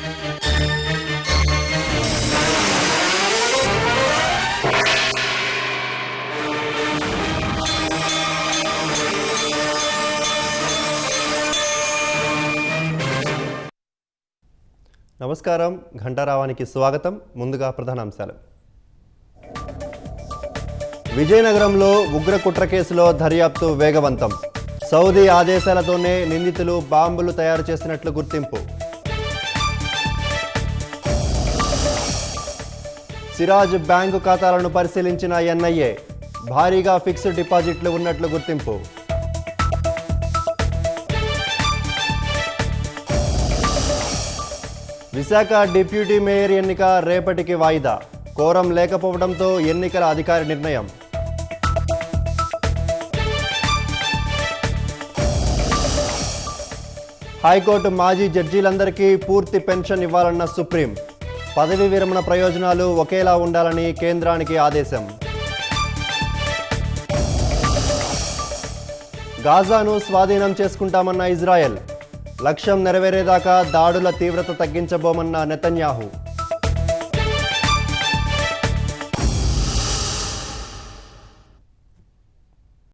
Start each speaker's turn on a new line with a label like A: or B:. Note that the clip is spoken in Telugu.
A: నమస్కారం, ఘంటారావానికి స్వాగతం. ముందుగా ప్రధానాంశాలు. విజయనగరంలో ఉగ్ర కుట్ర కేసులో దర్యాప్తు వేగవంతం. సౌదీ ఆదేశాలతోనే నిందితులు బాంబులు తయారు చేసినట్లు గుర్తింపు. సిరాజ్ బ్యాంకు ఖాతాలను పరిశీలించిన ఎన్ఐఏ, భారీగా ఫిక్స్డ్ డిపాజిట్లు ఉన్నట్లు గుర్తింపు. విశాఖ డిప్యూటీ మేయర్ ఎన్నిక రేపటికి వాయిదా. కోరం లేకపోవడంతో ఎన్నికల అధికారి నిర్ణయం. హైకోర్టు మాజీ జడ్జీలందరికీ పూర్తి పెన్షన్ ఇవ్వాలన్న సుప్రీం. పదవీ విరమణ ప్రయోజనాలు ఒకేలా ఉండాలని కేంద్రానికి ఆదేశం. గాజాను స్వాధీనం చేసుకుంటామన్న ఇజ్రాయెల్. లక్ష్యం నెరవేరేదాకా దాడుల తీవ్రత తగ్గించబోమన్న నెతన్యాహు.